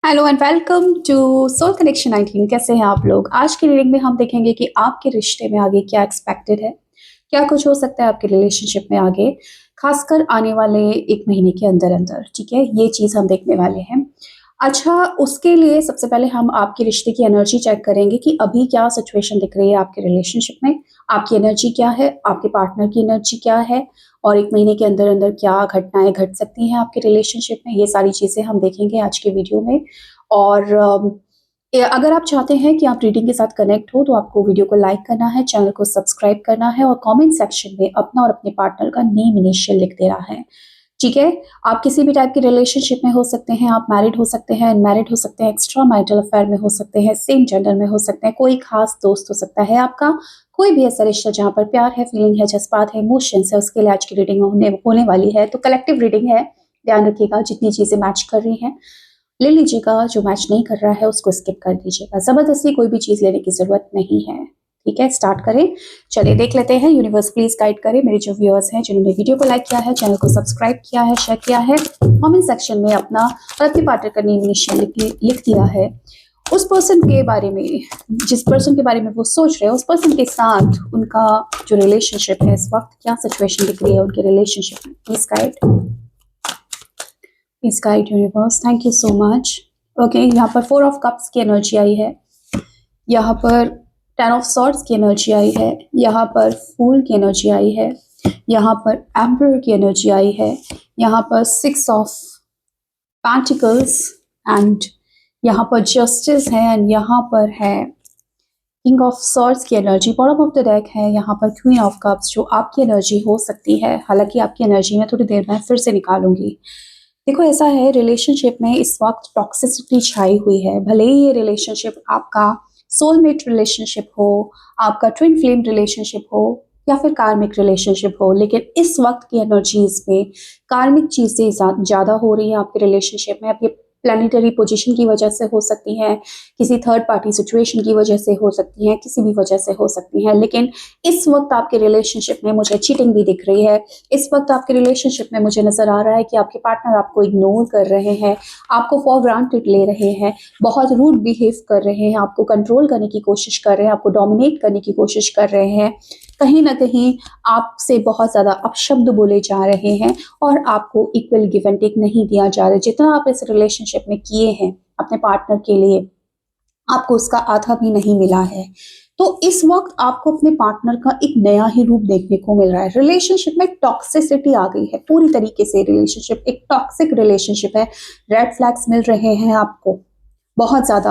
Hello and welcome to Soul Connection 19। कैसे हैं आप लोग? आज की रीडिंग में हम देखेंगे कि आपके रिश्ते में आगे क्या एक्सपेक्टेड है, क्या कुछ हो सकता है आपके रिलेशनशिप में आगे, खासकर आने वाले 1 महीने के अंदर अंदर। ठीक है, ये चीज़ हम देखने वाले हैं। अच्छा, उसके लिए सबसे पहले हम आपके रिश्ते की एनर्जी चेक करेंगे कि अभी क्या सिचुएशन दिख रही है आपके रिलेशनशिप में। आपकी एनर्जी क्या है, आपके पार्टनर की एनर्जी क्या है, और 1 महीने के अंदर अंदर क्या घटनाएं घट सकती हैं आपके रिलेशनशिप में। ये सारी चीज़ें हम देखेंगे आज के वीडियो में। और अगर आप चाहते हैं कि आप रीडिंग के साथ कनेक्ट हो तो आपको वीडियो को लाइक करना है, चैनल को सब्सक्राइब करना है और कमेंट सेक्शन में अपना और अपने पार्टनर का नेम इनिशियल लिख देना है। ठीक है? आप किसी भी टाइप के रिलेशनशिप में हो सकते हैं, आप मैरिड हो सकते हैं, अनमैरिड हो सकते हैं, एक्स्ट्रा मैरिटल अफेयर में हो सकते हैं, सेम जेंडर में हो सकते हैं, कोई खास दोस्त हो सकता है आपका, कोई भी ऐसा रिश्ता जहाँ पर प्यार है, फीलिंग है, जज्बात है, इमोशंस है, उसके लिए आज की रीडिंग होने वाली है। तो कलेक्टिव रीडिंग है, ध्यान रखिएगा जितनी चीज़ें मैच कर रही हैं ले लीजिएगा, जो मैच नहीं कर रहा है उसको स्किप कर दीजिएगा। ज़बरदस्ती कोई भी चीज़ लेने की ज़रूरत नहीं है। ठीक है, स्टार्ट करें। चलिए देख लेते हैं। यूनिवर्स प्लीज गाइड करे मेरे जो व्यूअर्स हैं, जिन्होंने वीडियो को लाइक किया है, चैनल को सब्सक्राइब किया है, शेयर किया है, कमेंट सेक्शन में अपना और अपने पार्टनर का नेम इनिशियल लिख दिया है। उस पर्सन के बारे में, जिस पर्सन के बारे में वो सोच रहे हैं, उस पर्सन के साथ उनका जो रिलेशनशिप है, इस वक्त क्या सिचुएशन दिख रही है उनके रिलेशनशिप में। Please guide, please guide universe, thank you so much. Okay, यहाँ पर 4 ऑफ कप्स की एनर्जी आई है, यहाँ पर 10 ऑफ सॉर्ड्स की एनर्जी आई है, यहाँ पर फूल की एनर्जी आई है, यहाँ पर एम्परर की एनर्जी आई है, यहाँ पर 6 ऑफ पेंटिकल्स एंड यहाँ पर जस्टिस है, एंड यहाँ पर है किंग ऑफ सॉर्ड्स की energy. Bottom of the deck है यहाँ पर क्वीन ऑफ कप्स, जो आपकी एनर्जी हो सकती है। हालांकि आपकी एनर्जी मैं थोड़ी देर में फिर से निकालूंगी। देखो, ऐसा है, रिलेशनशिप में इस वक्त टॉक्सिसिटी छाई हुई है। भले ही ये रिलेशनशिप आपका सोलमेट रिलेशनशिप हो, आपका ट्विन फ्लेम रिलेशनशिप हो, या फिर कार्मिक रिलेशनशिप हो, लेकिन इस वक्त की एनर्जीज में कार्मिक चीज़ें ज़्यादा हो रही हैं आपके रिलेशनशिप में। अब ये प्लानिटरी पोजीशन की वजह से हो सकती हैं, किसी थर्ड पार्टी सिचुएशन की वजह से हो सकती हैं, किसी भी वजह से हो सकती हैं, लेकिन इस वक्त आपके रिलेशनशिप में मुझे चीटिंग भी दिख रही है। इस वक्त आपके रिलेशनशिप में मुझे नजर आ रहा है कि आपके पार्टनर आपको इग्नोर कर रहे हैं, आपको फॉर ग्रांटेड ले रहे हैं, बहुत रूड बिहेव कर रहे हैं, आपको कंट्रोल करने की कोशिश कर रहे हैं, आपको डोमिनेट करने की कोशिश कर रहे हैं, कहीं ना कहीं आपसे बहुत ज़्यादा अपशब्द बोले जा रहे हैं और आपको इक्वल गिव एंड टेक नहीं दिया जा रहा है। जितना आप इस रिलेशनशिप में किए हैं अपने पार्टनर के लिए, आपको उसका आधा भी नहीं मिला है। तो इस वक्त आपको अपने पार्टनर का एक नया ही रूप देखने को मिल रहा है। रिलेशनशिप में टॉक्सिसिटी आ गई है पूरी तरीके से। रिलेशनशिप एक टॉक्सिक रिलेशनशिप है। रेड फ्लैग्स मिल रहे हैं आपको बहुत ज्यादा।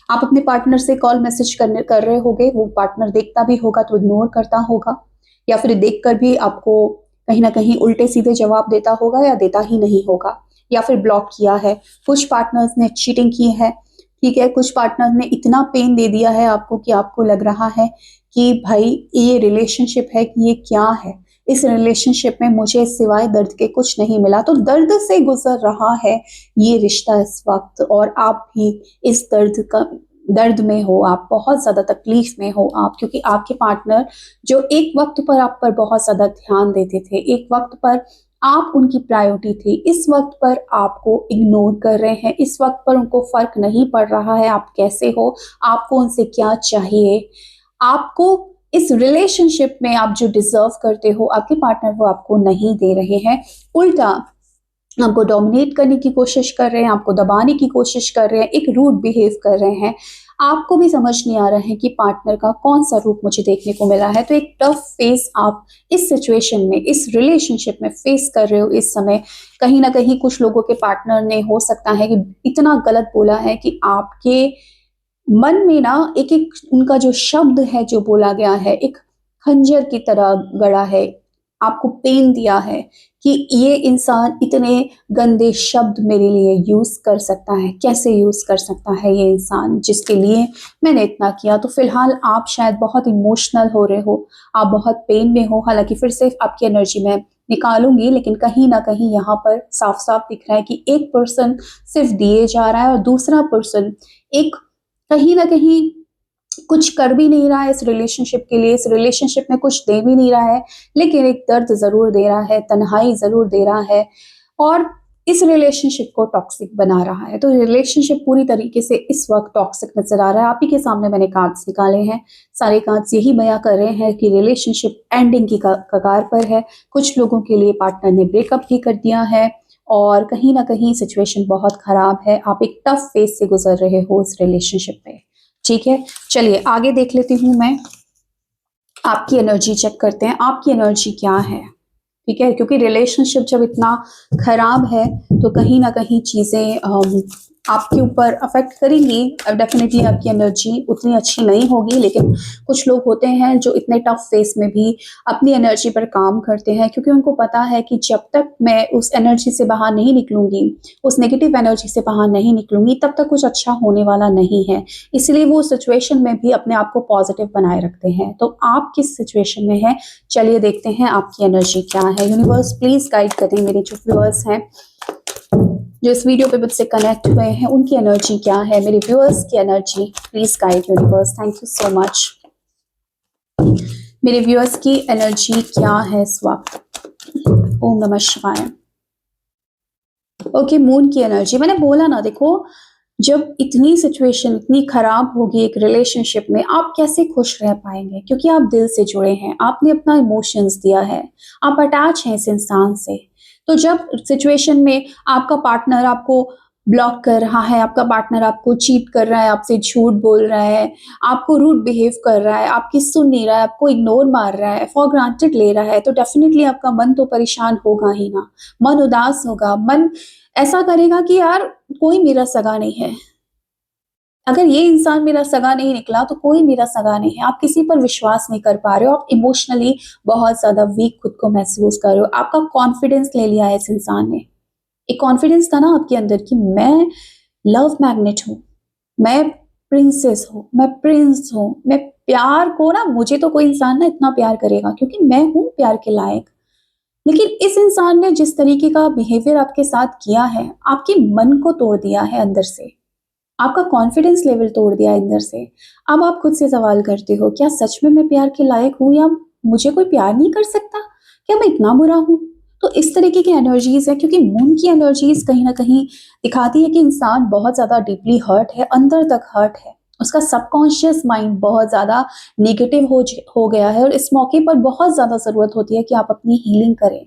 आप अपने पार्टनर से कॉल मैसेज कर रहे होगे, वो पार्टनर देखता भी होगा तो इग्नोर करता होगा, या फिर देखकर भी आपको कहीं ना कहीं उल्टे सीधे जवाब देता होगा, या देता ही नहीं होगा, या फिर ब्लॉक किया है। कुछ पार्टनर्स ने चीटिंग की है। ठीक है, कुछ पार्टनर ने इतना पेन दे दिया है आपको कि आपको लग रहा है कि भाई ये रिलेशनशिप है कि ये क्या है, इस रिलेशनशिप में मुझे सिवाय दर्द के कुछ नहीं मिला। तो दर्द से गुजर रहा है ये रिश्ता इस वक्त, और आप भी इस दर्द में हो, आप बहुत ज्यादा तकलीफ में हो आप, क्योंकि आपके पार्टनर जो एक वक्त पर आप पर बहुत ज्यादा ध्यान देते थे, एक वक्त पर आप उनकी प्रायोरिटी थी, इस वक्त पर आपको इग्नोर कर रहे हैं। इस वक्त पर उनको फर्क नहीं पड़ रहा है आप कैसे हो, आपको उनसे क्या चाहिए। आपको इस रिलेशनशिप में आप जो डिजर्व करते हो, आपके पार्टनर वो आपको नहीं दे रहे हैं। उल्टा आपको डोमिनेट करने की कोशिश कर रहे हैं, आपको दबाने की कोशिश कर रहे हैं, एक रूड बिहेव कर रहे हैं। आपको भी समझ नहीं आ रहा है कि पार्टनर का कौन सा रूप मुझे देखने को मिला है। तो एक टफ फेस आप इस सिचुएशन में, इस रिलेशनशिप में फेस कर रहे हो इस समय। कहीं ना कहीं कुछ लोगों के पार्टनर ने हो सकता है कि इतना गलत बोला है कि आपके मन में ना एक एक उनका जो शब्द है जो बोला गया है, एक खंजर की तरह गड़ा है, आपको पेन दिया है कि ये इंसान इतने गंदे शब्द मेरे लिए यूज कर सकता है, कैसे यूज कर सकता है ये इंसान जिसके लिए मैंने इतना किया। तो फिलहाल आप शायद बहुत इमोशनल हो रहे हो, आप बहुत पेन में हो। हालांकि फिर से आपकी एनर्जी मैं निकालूंगी, लेकिन कहीं ना कहीं यहाँ पर साफ साफ दिख रहा है कि एक पर्सन सिर्फ दिए जा रहा है और दूसरा पर्सन एक कहीं ना कहीं कुछ कर भी नहीं रहा है इस रिलेशनशिप के लिए, इस रिलेशनशिप में कुछ दे भी नहीं रहा है, लेकिन एक दर्द जरूर दे रहा है, तन्हाई जरूर दे रहा है। और इस रिलेशनशिप को टॉक्सिक बना रहा है। तो रिलेशनशिप पूरी तरीके से इस वक्त टॉक्सिक नजर आ रहा है। आप ही के सामने मैंने कार्ड्स निकाले हैं, सारे कार्ड्स यही बयां कर रहे हैं कि रिलेशनशिप एंडिंग की कगार पर है। कुछ लोगों के लिए पार्टनर ने ब्रेकअप भी कर दिया है और कहीं ना कहीं सिचुएशन बहुत खराब है। आप एक टफ फेज से गुजर रहे हो इस रिलेशनशिप में, ठीक है। चलिए आगे देख लेती हूँ मैं, आपकी एनर्जी चेक करते हैं, आपकी एनर्जी क्या है, ठीक है। क्योंकि रिलेशनशिप जब इतना खराब है तो कहीं ना कहीं चीजें आपके ऊपर अफेक्ट करेंगी। डेफिनेटली आपकी एनर्जी उतनी अच्छी नहीं होगी, लेकिन कुछ लोग होते हैं जो इतने टफ फेस में भी अपनी एनर्जी पर काम करते हैं, क्योंकि उनको पता है कि जब तक मैं उस एनर्जी से बाहर नहीं निकलूंगी, उस नेगेटिव एनर्जी से बाहर नहीं निकलूंगी, तब तक कुछ अच्छा होने वाला नहीं है। इसलिए वो सिचुएशन में भी अपने आप को पॉजिटिव बनाए रखते हैं। तो आप किस सिचुएशन में है, चलिए देखते हैं आपकी एनर्जी क्या है। यूनिवर्स प्लीज गाइड करें मेरे जो व्यूअर्स हैं, जो इस वीडियो पे मुझसे कनेक्ट हुए हैं, उनकी एनर्जी क्या है, मेरे व्यूअर्स की energy please guide universe. Thank you so much. मेरे व्यूअर्स की एनर्जी क्या है इस वक्त। ओम नमः शिवाय। ओके, मून की एनर्जी, मैंने बोला ना, देखो जब इतनी सिचुएशन इतनी खराब होगी एक रिलेशनशिप में, आप कैसे खुश रह पाएंगे, क्योंकि आप दिल से जुड़े हैं, आपने अपना इमोशंस दिया है, आप अटैच हैं इस इंसान से। तो जब सिचुएशन में आपका पार्टनर आपको ब्लॉक कर रहा है, आपका पार्टनर आपको चीट कर रहा है, आपसे झूठ बोल रहा है, आपको रूड बिहेव कर रहा है, आपकी सुन नहीं रहा है, आपको इग्नोर मार रहा है, फॉर ग्रांटेड ले रहा है, तो डेफिनेटली आपका मन तो परेशान होगा ही ना, मन उदास होगा, मन ऐसा करेगा कि यार कोई मेरा सगा नहीं है, अगर ये इंसान मेरा सगा नहीं निकला तो कोई मेरा सगा नहीं है। आप किसी पर विश्वास नहीं कर पा रहे हो, आप इमोशनली बहुत ज्यादा वीक खुद को महसूस कर रहे हो, आपका कॉन्फिडेंस ले लिया है इस इंसान ने। एक कॉन्फिडेंस था ना आपके अंदर कि मैं लव मैग्नेट हूँ, मैं प्रिंसेस हूँ, मैं प्रिंस हूँ, मैं प्यार को ना, मुझे तो कोई इंसान ना इतना प्यार करेगा क्योंकि मैं हूँ प्यार के लायक। लेकिन इस इंसान ने जिस तरीके का बिहेवियर आपके साथ किया है, आपके मन को तोड़ दिया है अंदर से, आपका कॉन्फिडेंस लेवल तोड़ दिया अंदर से। अब आप खुद से सवाल करते हो, क्या सच में मैं प्यार के लायक हूँ, या मुझे कोई प्यार नहीं कर सकता, क्या मैं इतना बुरा हूँ। तो इस तरीके की एनर्जीज है, क्योंकि मून की एनर्जीज कहीं ना कहीं दिखाती है कि इंसान बहुत ज्यादा डीपली हर्ट है, अंदर तक हर्ट है, उसका सबकॉन्शियस माइंड बहुत ज्यादा नेगेटिव हो गया है। और इस मौके पर बहुत ज्यादा जरूरत होती है कि आप अपनी हीलिंग करें,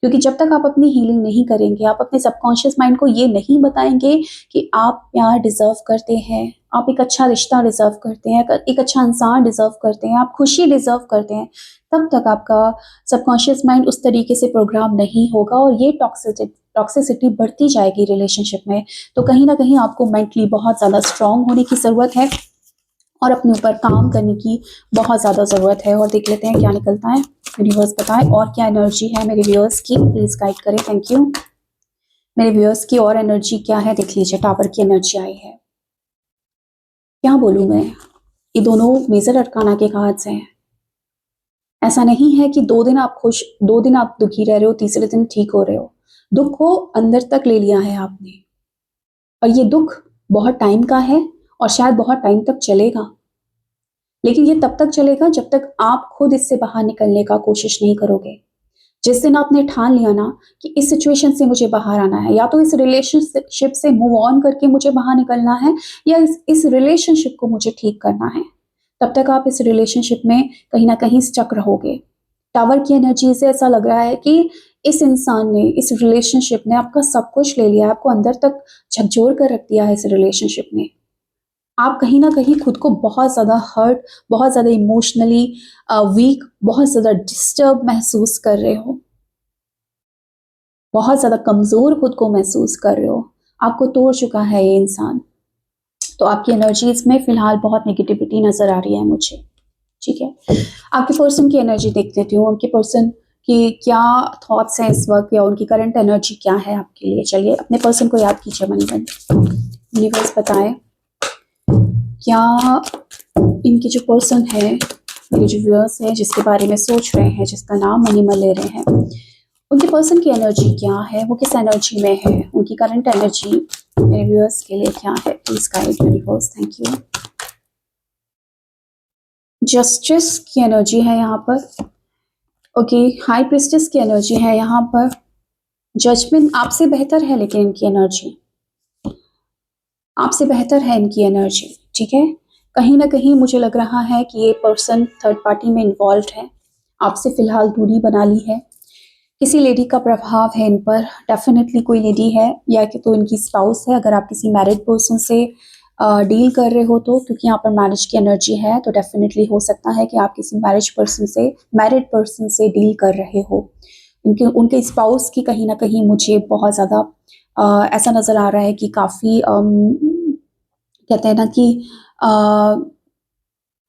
क्योंकि जब तक आप अपनी हीलिंग नहीं करेंगे, आप अपने सबकॉन्शियस माइंड को ये नहीं बताएंगे कि आप प्यार डिजर्व करते हैं, आप एक अच्छा रिश्ता डिजर्व करते हैं, एक अच्छा इंसान डिजर्व करते हैं, आप खुशी डिजर्व करते हैं, तब तक आपका सबकॉन्शियस माइंड उस तरीके से प्रोग्राम नहीं होगा और ये टॉक्सिसिटी बढ़ती जाएगी रिलेशनशिप में। तो कहीं ना कहीं आपको मेंटली बहुत ज़्यादा स्ट्रांग होने की ज़रूरत है और अपने ऊपर काम करने की बहुत ज़्यादा ज़रूरत है। और देख लेते हैं क्या निकलता है, यूनिवर्स बताएं और क्या एनर्जी है मेरे व्यूअर्स की, प्लीज़ गाइड करें। Thank you. मेरे व्यूअर्स की और एनर्जी क्या है देख लीजिए। टावर की एनर्जी आई है, क्या बोलूँ मैं, ये दोनों मेजर अरकाना के कार्ड्स हैं। ऐसा नहीं है कि 2 दिन आप खुश, 2 दिन आप दुखी रह रहे हो, तीसरे दिन ठीक हो रहे हो। दुख को अंदर तक ले लिया है आपने, और ये दुख बहुत टाइम का है और शायद बहुत टाइम तक चलेगा, लेकिन ये तब तक चलेगा जब तक आप खुद इससे बाहर निकलने का कोशिश नहीं करोगे। जिस दिन आपने ठान लिया ना कि इस सिचुएशन से मुझे बाहर आना है, या तो इस रिलेशनशिप से मूव ऑन करके मुझे बाहर निकलना है, या इस रिलेशनशिप को मुझे ठीक करना है, तब तक आप इस रिलेशनशिप में कहीं ना कहीं स्टक रहोगे। टावर की एनर्जी से ऐसा लग रहा है कि इस इंसान ने, इस रिलेशनशिप ने आपका सब कुछ ले लिया, आपको अंदर तक झकझोर कर रख दिया है इस रिलेशनशिप ने। आप कहीं ना कहीं खुद को बहुत ज़्यादा हर्ट, बहुत ज़्यादा इमोशनली वीक, बहुत ज़्यादा डिस्टर्ब महसूस कर रहे हो, बहुत ज़्यादा कमज़ोर खुद को महसूस कर रहे हो। आपको तोड़ चुका है ये इंसान। तो आपकी एनर्जीज में फिलहाल बहुत नेगेटिविटी नज़र आ रही है मुझे, ठीक है। आपके पर्सन की एनर्जी देख लेती हूँ, उनके पर्सन की क्या थॉट्स हैं इस वक्त, या उनकी करंट एनर्जी क्या है आपके लिए। चलिए अपने पर्सन को याद कीजिए मनीमन। यूनिवर्स बताएं क्या इनके जो पर्सन है, मेरे जो व्यूअर्स हैं, जिसके बारे में सोच रहे हैं, जिसका नाम मनीमन ले रहे हैं, उनके पर्सन की एनर्जी क्या है, वो किस एनर्जी में है, उनकी करंट एनर्जी मेरे व्यूअर्स के लिए क्या है, please guide universe. Thank you. Justice की एनर्जी है यहाँ पर, ओके। हाई प्रिस्टेस की एनर्जी है यहाँ पर, जजमेंट आपसे बेहतर है, लेकिन इनकी एनर्जी आपसे बेहतर है, इनकी एनर्जी, ठीक है। कहीं ना कहीं मुझे लग रहा है कि ये पर्सन थर्ड पार्टी में इन्वॉल्व है, आपसे फिलहाल दूरी बना ली है। किसी लेडी का प्रभाव है इन पर, डेफिनेटली कोई लेडी है, या कि तो इनकी स्पाउस है अगर आप किसी मैरिड पर्सन से डील कर रहे हो तो, क्योंकि यहाँ पर मैरिज की एनर्जी है, तो डेफिनेटली हो सकता है कि आप किसी मैरिड पर्सन से डील कर रहे हो। उनके उनके स्पाउस की कहीं ना कहीं मुझे बहुत ज़्यादा ऐसा नज़र आ रहा है कि काफ़ी कहते हैं ना कि अ,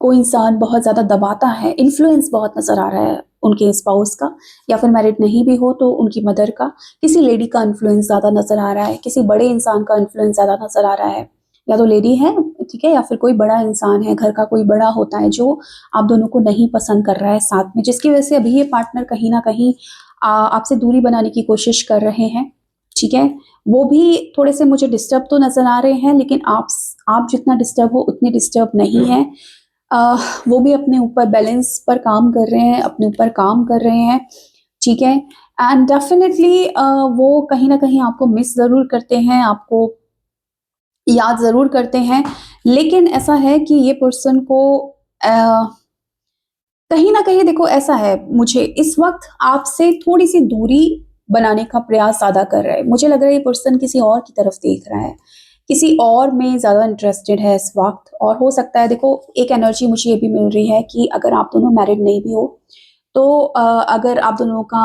कोई इंसान बहुत ज़्यादा दबाता है, इन्फ्लुएंस बहुत नज़र आ रहा है उनके स्पाउस का, या फिर मैरिड नहीं भी हो तो उनकी मदर का, किसी लेडी का इन्फ्लुएंस ज़्यादा नज़र आ रहा है, किसी बड़े इंसान का इन्फ्लुएंस ज़्यादा नज़र आ रहा है, या तो लेडी है, ठीक है, या फिर कोई बड़ा इंसान है, घर का कोई बड़ा होता है जो आप दोनों को नहीं पसंद कर रहा है साथ में, जिसकी वजह से अभी ये पार्टनर कहीं ना कहीं आपसे दूरी बनाने की कोशिश कर रहे हैं, ठीक है। वो भी थोड़े से मुझे डिस्टर्ब तो नज़र आ रहे हैं, लेकिन आप जितना डिस्टर्ब हो उतने डिस्टर्ब नहीं है। वो भी अपने ऊपर बैलेंस पर काम कर रहे हैं, अपने ऊपर काम कर रहे हैं, ठीक है। एंड डेफिनेटली वो कहीं ना कहीं आपको मिस ज़रूर करते हैं, आपको याद ज़रूर करते हैं, लेकिन ऐसा है कि ये पर्सन को कहीं ना कहीं देखो ऐसा है, मुझे इस वक्त आपसे थोड़ी सी दूरी बनाने का प्रयास ज़्यादा कर रहा है। मुझे लग रहा है ये पर्सन किसी और की तरफ देख रहा है, किसी और में ज़्यादा इंटरेस्टेड है इस वक्त। और हो सकता है, देखो एक एनर्जी मुझे ये भी मिल रही है कि अगर आप दोनों मैरिड नहीं भी हो तो अगर आप दोनों का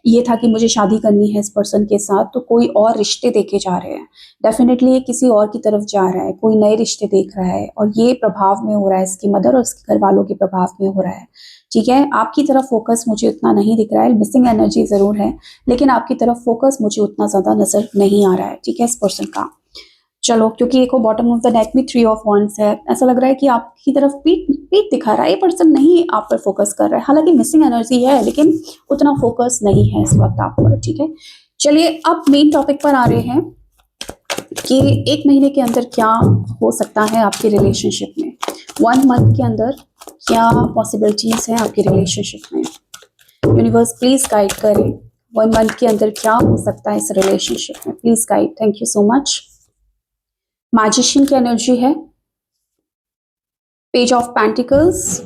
ये था कि मुझे शादी करनी है इस पर्सन के साथ, तो कोई और रिश्ते देखे जा रहे हैं, डेफिनेटली ये किसी और की तरफ जा रहा है, कोई नए रिश्ते देख रहा है, और ये प्रभाव में हो रहा है, इसकी मदर और इसके घर वालों के प्रभाव में हो रहा है, ठीक है। आपकी तरफ फोकस मुझे उतना नहीं दिख रहा है, मिसिंग एनर्जी ज़रूर है, लेकिन आपकी तरफ फोकस मुझे उतना ज़्यादा नज़र नहीं आ रहा है, ठीक है, इस पर्सन का। चलो, क्योंकि एक बॉटम ऑफ द नेक में 3 ऑफ वॉन्ड्स है, ऐसा लग रहा है कि आपकी तरफ पीठ पीठ दिखा रहा है, ये पर्सन नहीं आप पर फोकस कर रहा है, हालांकि मिसिंग एनर्जी है लेकिन उतना फोकस नहीं है इस वक्त आप पर, ठीक है। चलिए अब मेन टॉपिक पर आ रहे हैं कि 1 महीने के अंदर क्या हो सकता है आपके रिलेशनशिप में, 1 मंथ के अंदर क्या पॉसिबिलिटीज है आपके रिलेशनशिप में। यूनिवर्स प्लीज गाइड करें, 1 मंथ के अंदर क्या हो सकता है इस रिलेशनशिप में, please guide, thank you so much. Magician की एनर्जी है, page of pentacles,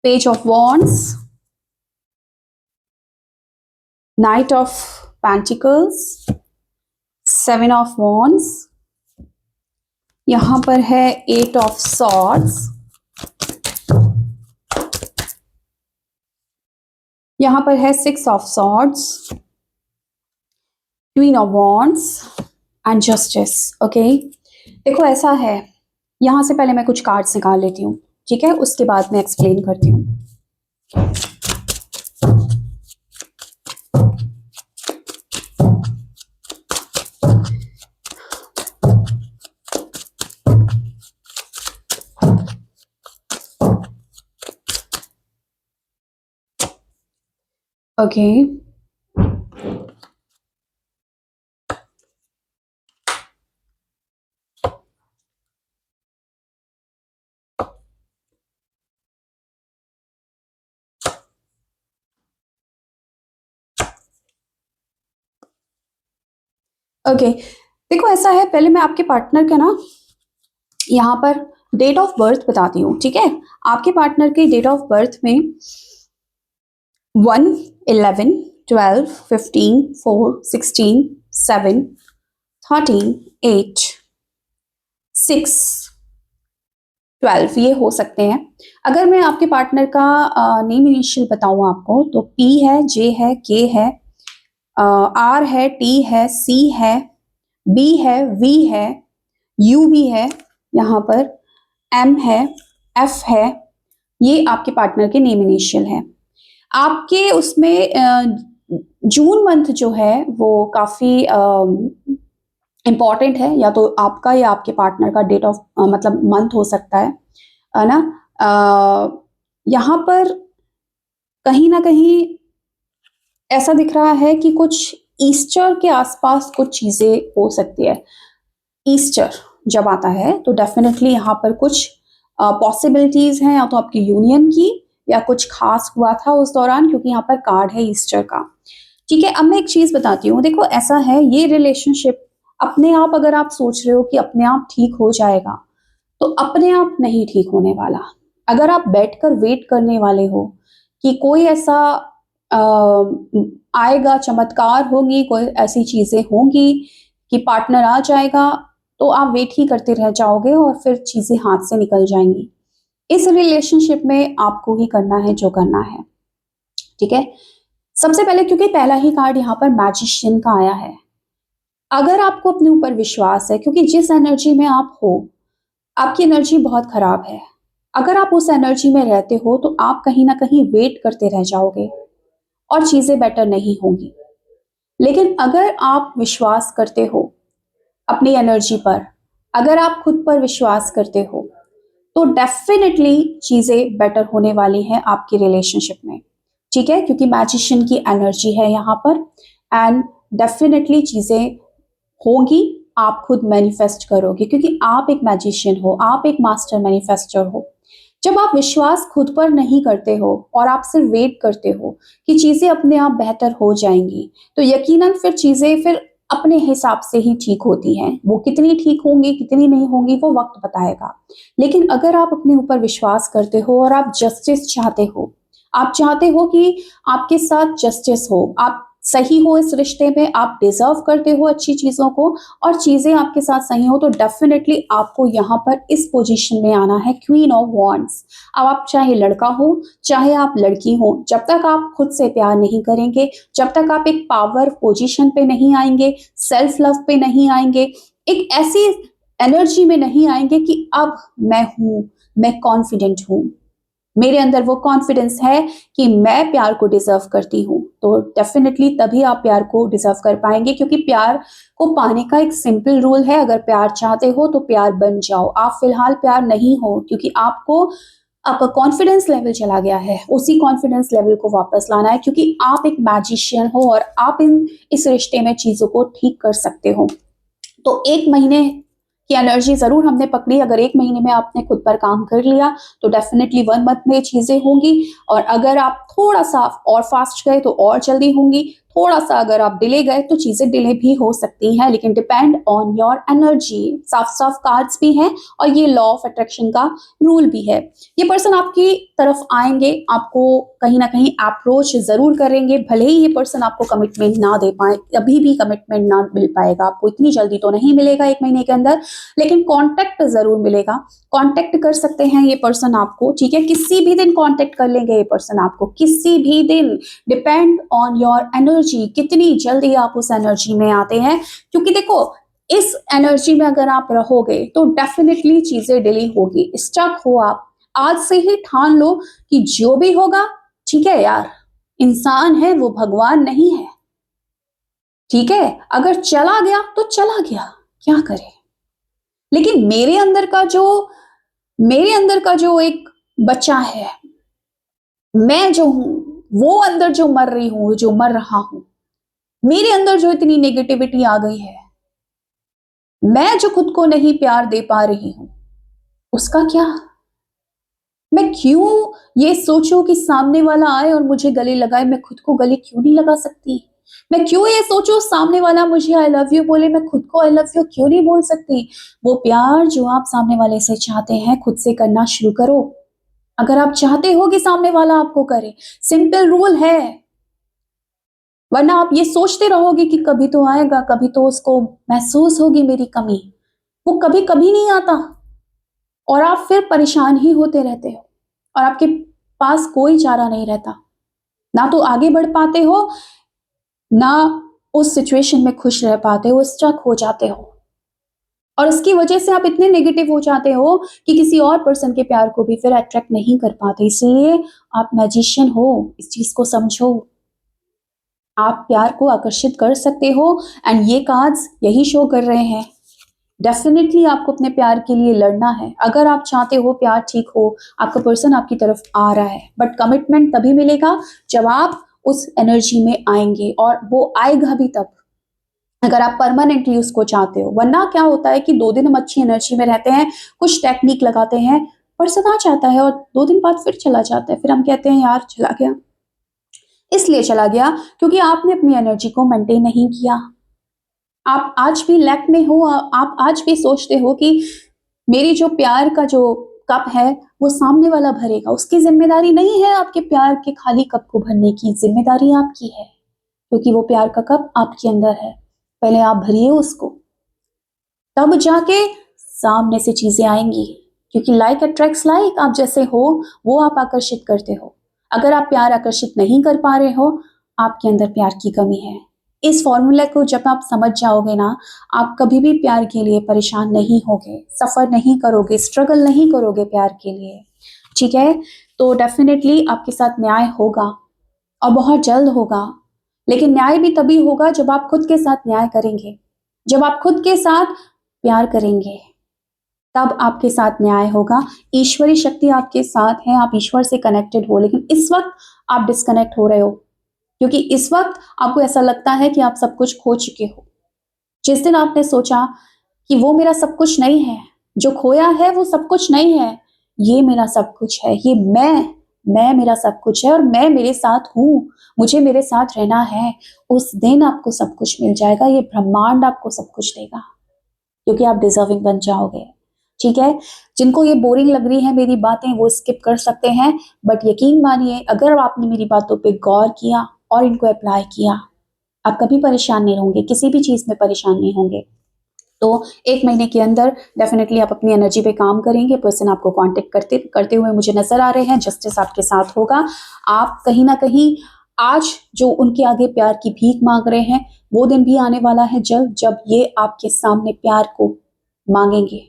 page of wands, night of pentacles, 7 of wands, यहां पर है 8 ऑफ सॉर्ड्स, यहां पर है 6 of swords, queen of wands and justice. Okay, देखो ऐसा है, यहां से पहले मैं कुछ कार्ड्स निकाल लेती हूँ, ठीक है, उसके बाद मैं एक्सप्लेन करती हूँ। ओके, ओके, देखो ऐसा है, पहले मैं आपके पार्टनर का ना यहाँ पर डेट ऑफ बर्थ बताती हूँ, ठीक है। आपके पार्टनर के डेट ऑफ बर्थ में 1, 11, 12, 15, 4, 16, 7, 13, 8, 6, 12 ये हो सकते हैं। अगर मैं आपके पार्टनर का नेम इनिशियल बताऊँ आपको, तो P है, J है, K है, R है, T है, C है, B है, V है, U भी है, यहाँ पर M है, F है, ये आपके पार्टनर के नेम इनिशियल है। आपके उसमें जून मंथ जो है वो काफ़ी इम्पॉर्टेंट है, या तो आपका या आपके पार्टनर का डेट ऑफ मतलब मंथ हो सकता है ना। यहाँ पर कहीं ना कहीं ऐसा दिख रहा है कि कुछ ईस्टर के आसपास कुछ चीज़ें हो सकती है। ईस्टर जब आता है तो डेफिनेटली यहाँ पर कुछ पॉसिबिलिटीज हैं, या तो आपकी यूनियन की, या कुछ खास हुआ था उस दौरान, क्योंकि यहाँ पर कार्ड है ईस्टर का, ठीक है, अब मैं एक चीज बताती हूँ, देखो ऐसा है ये रिलेशनशिप अपने आप, अगर आप सोच रहे हो कि अपने आप ठीक हो जाएगा, तो अपने आप नहीं ठीक होने वाला। अगर आप बैठकर वेट करने वाले हो कि कोई ऐसा अ, आएगा, चमत्कार होगी, कोई ऐसी चीजें होंगी कि पार्टनर आ जाएगा, तो आप वेट ही करते रह जाओगे और फिर चीजें हाथ से निकल जाएंगी। इस रिलेशनशिप में आपको ही करना है जो करना है। ठीक है, सबसे पहले क्योंकि पहला ही कार्ड यहाँ पर मैजिशियन का आया है, अगर आपको अपने ऊपर विश्वास है, क्योंकि जिस एनर्जी में आप हो, आपकी एनर्जी बहुत खराब है। अगर आप उस एनर्जी में रहते हो तो आप कहीं ना कहीं वेट करते रह जाओगे और चीजें बेटर नहीं होंगी। लेकिन अगर आप विश्वास करते हो अपनी एनर्जी पर, अगर आप खुद पर विश्वास करते हो, तो डेफिनेटली चीजें बेटर होने वाली हैं आपकी रिलेशनशिप में। ठीक है, क्योंकि मैजिशियन की एनर्जी है यहाँ पर, एंड डेफिनेटली चीजें होगी। आप खुद मैनिफेस्ट करोगे क्योंकि आप एक मैजिशियन हो, आप एक मास्टर मैनिफेस्टर हो। जब आप विश्वास खुद पर नहीं करते हो और आप सिर्फ वेट करते हो कि चीजें अपने आप बेहतर हो जाएंगी, तो यकीनन फिर चीजें फिर अपने हिसाब से ही ठीक होती हैं। वो कितनी ठीक होंगी कितनी नहीं होंगी वो वक्त बताएगा। लेकिन अगर आप अपने ऊपर विश्वास करते हो और आप जस्टिस चाहते हो, आप चाहते हो कि आपके साथ जस्टिस हो, आप सही हो इस रिश्ते में, आप डिजर्व करते हो अच्छी चीजों को और चीजें आपके साथ सही हो, तो डेफिनेटली आपको यहाँ पर इस पोजीशन में आना है, क्वीन ऑफ वॉन्ड्स। अब आप चाहे लड़का हो चाहे आप लड़की हो, जब तक आप खुद से प्यार नहीं करेंगे, जब तक आप एक पावर पोजीशन पे नहीं आएंगे, सेल्फ लव पे नहीं आएंगे, एक ऐसी एनर्जी में नहीं आएंगे कि अब मैं हूं, मैं कॉन्फिडेंट हूं, मेरे अंदर वो कॉन्फिडेंस है कि मैं प्यार को डिजर्व करती हूँ, तो डेफिनेटली तभी आप प्यार को डिजर्व कर पाएंगे। क्योंकि प्यार को पाने का एक सिंपल रूल है, अगर प्यार चाहते हो तो प्यार बन जाओ। आप फिलहाल प्यार नहीं हो क्योंकि आपका कॉन्फिडेंस लेवल चला गया है, उसी कॉन्फिडेंस लेवल को वापस लाना है, क्योंकि आप एक मैजिशियन हो और आप इस रिश्ते में चीजों को ठीक कर सकते हो। तो 1 महीने की एनर्जी जरूर हमने पकड़ी। अगर 1 महीने में आपने खुद पर काम कर लिया तो डेफिनेटली 1 मंथ में चीजें होंगी, और अगर आप थोड़ा सा और फास्ट गए तो और जल्दी होंगी, थोड़ा सा अगर आप डिले गए तो चीजें डिले भी हो सकती हैं, लेकिन डिपेंड ऑन योर एनर्जी। साफ साफ कार्ड्स भी हैं और ये लॉ ऑफ अट्रैक्शन का रूल भी है। ये पर्सन आपकी तरफ आएंगे, आपको कहीं ना कहीं अप्रोच जरूर करेंगे, भले ही ये पर्सन आपको कमिटमेंट ना दे पाए, अभी भी कमिटमेंट ना मिल पाएगा आपको, इतनी जल्दी तो नहीं मिलेगा 1 महीने के अंदर, लेकिन कांटेक्ट जरूर मिलेगा। कांटेक्ट कर सकते हैं ये पर्सन आपको, ठीक है, किसी भी दिन कांटेक्ट कर लेंगे ये पर्सन आपको, किसी भी दिन। डिपेंड ऑन योर एनर्जी, कितनी जल्दी आप उस एनर्जी में आते हैं। क्योंकि देखो, इस एनर्जी में अगर आप रहोगे तो डेफिनेटली चीजें डिले होगी, स्टक हो आप। आज से ही ठान लो कि जो भी होगा, ठीक है यार, इंसान है वो, भगवान नहीं है। ठीक है, अगर चला गया तो चला गया, क्या करे। लेकिन मेरे अंदर का जो एक बच्चा है, मैं जो हूं, वो अंदर जो मर रही हूं, जो मर रहा हूं, मेरे अंदर जो इतनी नेगेटिविटी आ गई है, मैं जो खुद को नहीं प्यार दे पा रही हूं, उसका क्या। मैं क्यों ये सोचूं कि सामने वाला आए और मुझे गले लगाए, मैं खुद को गले क्यों नहीं लगा सकती। मैं क्यों ये सोचूं सामने वाला मुझे आई लव यू बोले, मैं खुद को आई लव यू क्यों नहीं बोल सकती। वो प्यार जो आप सामने वाले से चाहते हैं, खुद से करना शुरू करो। अगर आप चाहते हो कि सामने वाला आपको करे, सिंपल रूल है। वरना आप ये सोचते रहोगे कि कभी तो आएगा, कभी तो उसको महसूस होगी मेरी कमी, वो कभी कभी नहीं आता, और आप फिर परेशान ही होते रहते हो और आपके पास कोई चारा नहीं रहता। ना तो आगे बढ़ पाते हो, ना उस सिचुएशन में खुश रह पाते हो, स्टक हो जाते हो, और उसकी वजह से आप इतने नेगेटिव हो जाते हो कि किसी और पर्सन के प्यार को भी फिर अट्रैक्ट नहीं कर पाते। इसलिए आप मैजिशियन हो, इस चीज को समझो। आप प्यार को आकर्षित कर सकते हो, एंड ये कार्ड्स यही शो कर रहे हैं। डेफिनेटली आपको अपने प्यार के लिए लड़ना है। अगर आप चाहते हो प्यार ठीक हो, आपका पर्सन आपकी तरफ आ रहा है, बट कमिटमेंट तभी मिलेगा जब आप उस एनर्जी में आएंगे, और वो आएगा भी तब अगर आप परमानेंटली उसको चाहते हो। वरना क्या होता है कि 2 दिन हम अच्छी एनर्जी में रहते हैं, कुछ टेक्निक लगाते हैं, पर्सन आ जाता है और 2 दिन बाद फिर चला जाता है, फिर हम कहते हैं यार चला गया। इसलिए चला गया क्योंकि आपने अपनी एनर्जी को मेंटेन नहीं किया। आप आज भी लैक में हो, आप आज भी सोचते हो कि मेरी जो प्यार का जो कप है वो सामने वाला भरेगा, उसकी जिम्मेदारी नहीं है आपके प्यार के खाली कप को भरने की, जिम्मेदारी आपकी है क्योंकि वो प्यार का कप आपके अंदर है। पहले आप भरिए उसको, तब जाके सामने से चीजें आएंगी, क्योंकि लाइक अट्रैक्ट्स लाइक। आप जैसे हो वो आप आकर्षित करते हो। अगर आप प्यार आकर्षित नहीं कर पा रहे हो, आपके अंदर प्यार की कमी है। इस फॉर्मूला को जब आप समझ जाओगे ना, आप कभी भी प्यार के लिए परेशान नहीं होगे, सफर नहीं करोगे, स्ट्रगल नहीं करोगे प्यार के लिए। ठीक है, तो डेफिनेटली आपके साथ न्याय होगा और बहुत जल्द होगा। लेकिन न्याय भी तभी होगा जब आप खुद के साथ न्याय करेंगे, जब आप खुद के साथ प्यार करेंगे, तब आपके साथ न्याय होगा। ईश्वरी शक्ति आपके साथ है, आप ईश्वर से कनेक्टेड हो, लेकिन इस वक्त आप डिस्कनेक्ट हो रहे हो क्योंकि इस वक्त आपको ऐसा लगता है कि आप सब कुछ खो चुके हो। जिस दिन आपने सोचा कि वो मेरा सब कुछ नहीं है, जो खोया है वो सब कुछ नहीं है, ये मेरा सब कुछ है, ये मैं मेरा सब कुछ है और मैं मेरे साथ हूँ, मुझे मेरे साथ रहना है, उस दिन आपको सब कुछ मिल जाएगा। ये ब्रह्मांड आपको सब कुछ देगा क्योंकि आप डिजर्विंग बन जाओगे। ठीक है, जिनको ये बोरिंग लग रही है मेरी बातें वो स्किप कर सकते हैं, बट यकीन मानिए अगर आपने मेरी बातों पे गौर किया और इनको अप्लाई किया, आप कभी परेशान नहीं होंगे, किसी भी चीज में परेशान नहीं होंगे। तो 1 महीने के अंदर डेफिनेटली आप अपनी एनर्जी पे काम करेंगे। पर्सन आपको कांटेक्ट करते हुए मुझे नजर आ रहे हैं, जस्टिस आपके साथ होगा। आप कहीं ना कहीं आज जो उनके आगे प्यार की भीख मांग रहे हैं, वो दिन भी आने वाला है जल्द जब ये आपके सामने प्यार को मांगेंगे,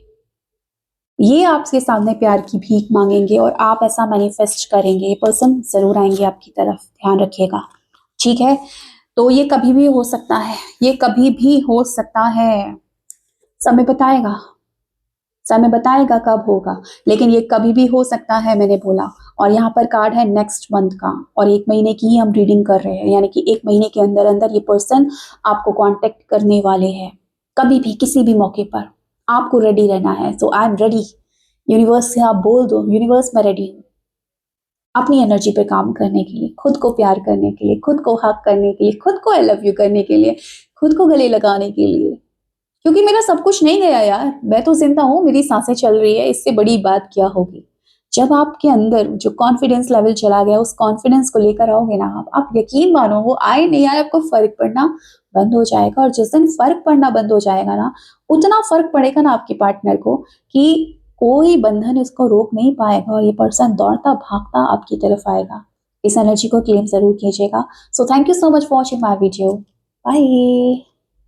ये आपके सामने प्यार की भीख मांगेंगे और आप ऐसा मैनिफेस्ट करेंगे, ये पर्सन जरूर आएंगे आपकी तरफ, ध्यान रखिएगा। ठीक है, तो ये कभी भी हो सकता है, ये कभी भी हो सकता है, समय बताएगा, समय बताएगा कब होगा, लेकिन ये कभी भी हो सकता है, मैंने बोला। और यहाँ पर कार्ड है नेक्स्ट मंथ का और 1 महीने की ही हम रीडिंग कर रहे हैं, यानी कि 1 महीने के अंदर अंदर ये पर्सन आपको कांटेक्ट करने वाले हैं, कभी भी किसी भी मौके पर। आपको रेडी रहना है। सो आई एम रेडी। यूनिवर्स से आप बोल दो, यूनिवर्स मैं रेडी हूँ अपनी एनर्जी पे काम करने के लिए, खुद को प्यार करने के लिए, खुद को हक करने के लिए, खुद को आई लव यू करने के लिए, खुद को गले लगाने के लिए, क्योंकि मेरा सब कुछ नहीं गया यार, मैं तो जिंदा हूँ, मेरी सांसें चल रही है, इससे बड़ी बात क्या होगी। जब आपके अंदर जो कॉन्फिडेंस लेवल चला गया, उस कॉन्फिडेंस को लेकर आओगे ना आप यकीन मानो, वो आए नहीं आए आपको फर्क पड़ना बंद हो जाएगा। और जिस दिन फर्क पड़ना बंद हो जाएगा ना, उतना फर्क पड़ेगा ना आपके पार्टनर को कि कोई बंधन इसको रोक नहीं पाएगा और ये पर्सन दौड़ता भागता आपकी तरफ आएगा। इस एनर्जी को क्लेम जरूर कीजिएगा। So thank you so much for watching my video. Bye.